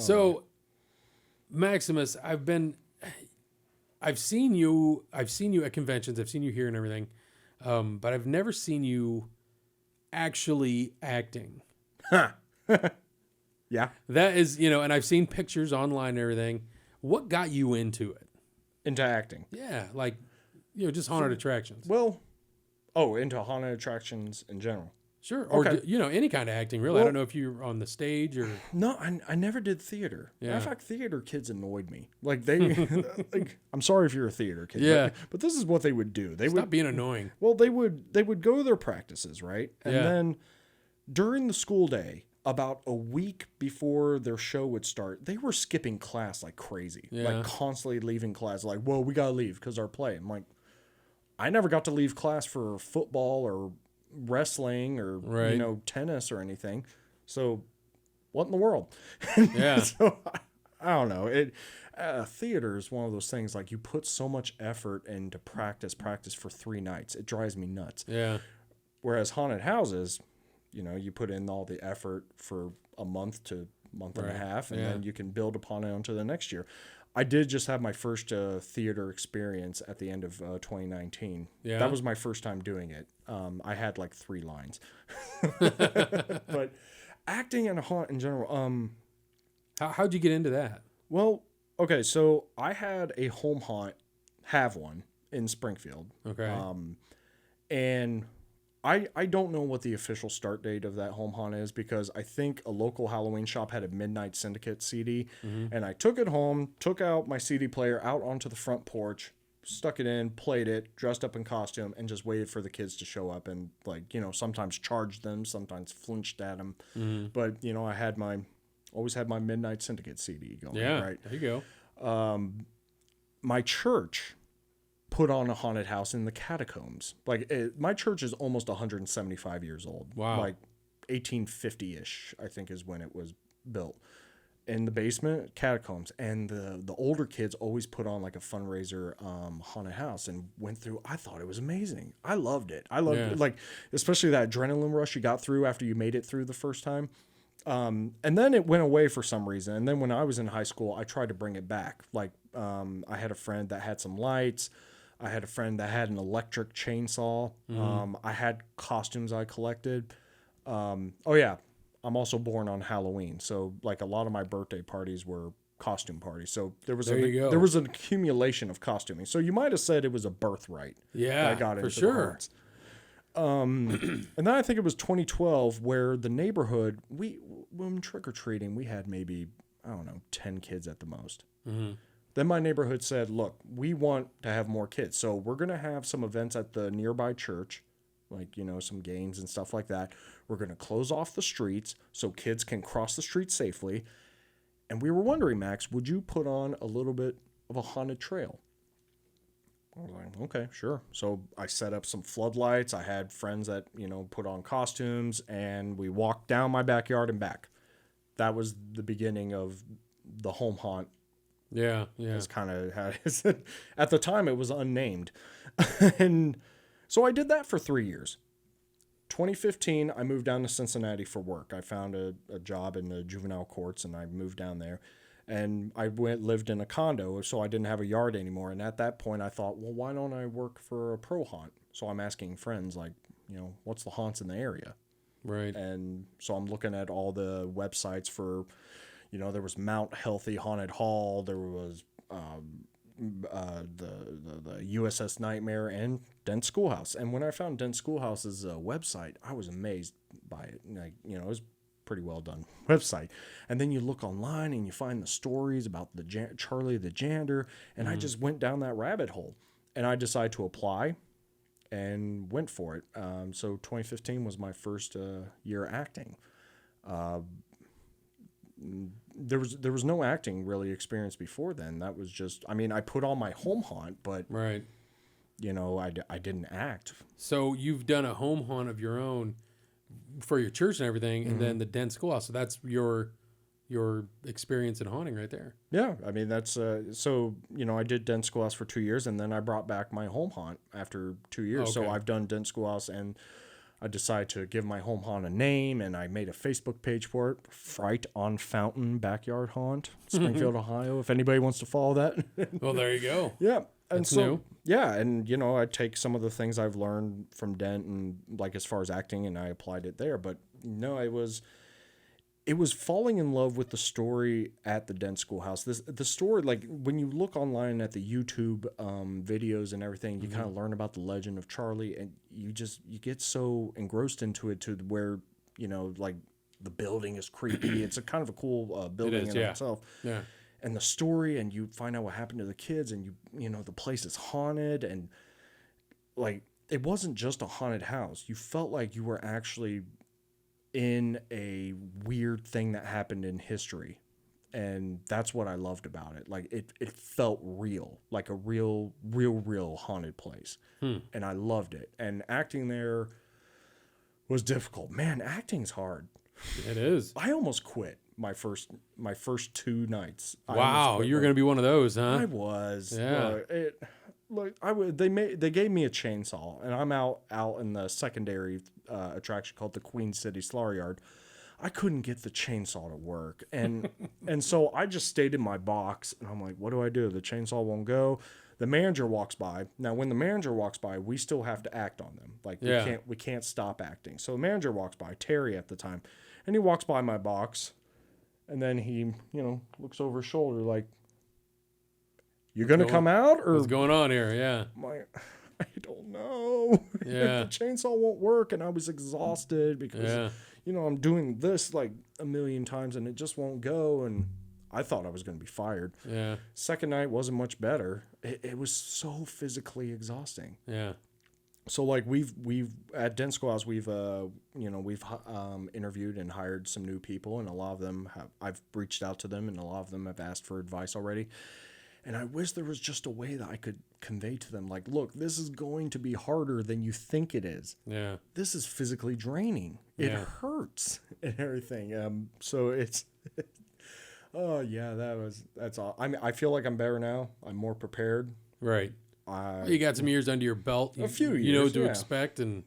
So, Maximus, I've seen you at conventions. I've seen you here and everything, but I've never seen you actually acting. Huh. Yeah. That is, and I've seen pictures online and everything. What got you into it? Into acting. Yeah, like, just haunted attractions. Well, into haunted attractions in general. Sure. Or, Okay. Any kind of acting, really. Well, I don't know if you're on the stage or... No, I never did theater. Yeah. Matter of fact, theater kids annoyed me. Like, I'm sorry if you're a theater kid. Yeah. But this is what they would do. Stop being annoying. Well, they would go to their practices, right? And Yeah. then during the school day, about a week before their show would start, they were skipping class like crazy. Yeah. Like constantly leaving class. Like, well, we got to leave because our play. I'm like, I never got to leave class for football or wrestling or, Right. tennis or anything. So what in the world? Yeah. So I don't know. Theater is one of those things, like, you put so much effort into practice for 3 nights. It drives me nuts. Yeah. Whereas haunted houses, you put in all the effort for a month to month and a half, and then you can build upon it onto the next year. I did just have my first theater experience at the end of 2019. Yeah. That was my first time doing it. I had like 3 lines. But acting and haunt in general, How'd you get into that? well, okay, so I had a home haunt, have one in Springfield. Okay. And I don't know what the official start date of that home haunt is, because I think a local Halloween shop had a Midnight Syndicate CD. And I took it home, took out my CD player out onto the front porch, stuck it in, played it, dressed up in costume, and just waited for the kids to show up and, sometimes charged them, sometimes flinched at them. But, I always had my Midnight Syndicate CD going. Yeah. Right. There you go. My church put on a haunted house in the catacombs. My church is almost 175 years old. Wow. Like 1850-ish, I think, is when it was built. In the basement, catacombs. And the older kids always put on like a fundraiser haunted house and went through. I thought it was amazing. I loved it. I loved it. Like, especially that adrenaline rush you got through after you made it through the first time. And then it went away for some reason. And then when I was in high school, I tried to bring it back. Like, I had a friend that had some lights. I had a friend that had an electric chainsaw. I had costumes I collected. I'm also born on Halloween. So, like, a lot of my birthday parties were costume parties. So there was an accumulation of costuming. So you might have said it was a birthright. Yeah, that I got for into sure. the haunts. And then I think it was 2012 where the neighborhood, when trick-or-treating, we had maybe, 10 kids at the most. Then my neighborhood said, look, we want to have more kids. So we're going to have some events at the nearby church, like, some games and stuff like that. We're going to close off the streets so kids can cross the street safely. And we were wondering, Max, would you put on a little bit of a haunted trail? I was like, okay, sure. So I set up some floodlights. I had friends that, put on costumes, and we walked down my backyard and back. That was the beginning of the home haunt. Yeah. It's kind of how it is. At the time, it was unnamed. And so I did that for 3 years. 2015, I moved down to Cincinnati for work. I found a job in the juvenile courts, and I moved down there. And I lived in a condo, so I didn't have a yard anymore. And at that point, I thought, well, why don't I work for a pro haunt? So I'm asking friends, like, what's the haunts in the area? Right. And so I'm looking at all the websites for, there was Mount Healthy Haunted Hall, there was the USS Nightmare, and Dent Schoolhouse. And when I found Dent Schoolhouse's website, I was amazed by it. Like, it was pretty well done website. And then you look online and you find the stories about the Charlie the Janitor, and I just went down that rabbit hole, and I decided to apply and went for it. So 2015 was my first year acting. There was no acting really experience before then. That was just, I put on my home haunt, but right. I didn't act. So you've done a home haunt of your own for your church and everything, and then the Dent Schoolhouse. So that's your experience in haunting right there. Yeah, that's so I did Dent Schoolhouse for 2 years, and then I brought back my home haunt after 2 years. Okay. So I've done Dent Schoolhouse and I decided to give my home haunt a name, and I made a Facebook page for it. Fright on Fountain Backyard Haunt, Springfield, Ohio. If anybody wants to follow that. Well, there you go. Yeah. And That's so, new. yeah. And, I take some of the things I've learned from Dent and like as far as acting, and I applied it there. But no, it was falling in love with the story at the Dent Schoolhouse. The story, like when you look online at the YouTube videos and everything, you kind of learn about the legend of Charlie, and you get so engrossed into it to where like the building is creepy. It's a kind of a cool building in itself. Yeah. And the story, and you find out what happened to the kids, and the place is haunted, and like it wasn't just a haunted house. You felt like you were actually in a weird thing that happened in history, and that's what I loved about it. Like it felt real, like a real haunted place. And I loved it. And acting there was difficult. Man, acting's hard. It is. I almost quit my first 2 nights. Wow, you were going to be one of those, huh? I was. Yeah. They gave me a chainsaw, and I'm out in the secondary attraction called the Queen City Slaughter Yard. I couldn't get the chainsaw to work, and so I just stayed in my box, and I'm like, what do I do? The chainsaw won't go. The manager walks by. Now, when the manager walks by, we still have to act on them. Like we can't stop acting. So the manager walks by, Terry at the time, and he walks by my box, and then he looks over his shoulder like, "You're gonna come out, or what's going on here?" Yeah. I'm like, I don't know. Yeah. The chainsaw won't work, and I was exhausted because I'm doing this like a million times, and it just won't go. And I thought I was going to be fired. Yeah. Second night wasn't much better. It was so physically exhausting. Yeah. So like we've at Dent Schoolhouse we've interviewed and hired some new people, and a lot of them I've reached out to them, and a lot of them have asked for advice already. And I wish there was just a way that I could convey to them, like, look, this is going to be harder than you think it is. Yeah. This is physically draining. It hurts and everything. So it's, oh yeah, that's all. I feel like I'm better now. I'm more prepared. Right. You got some years under your belt. A few years. You know what to expect, and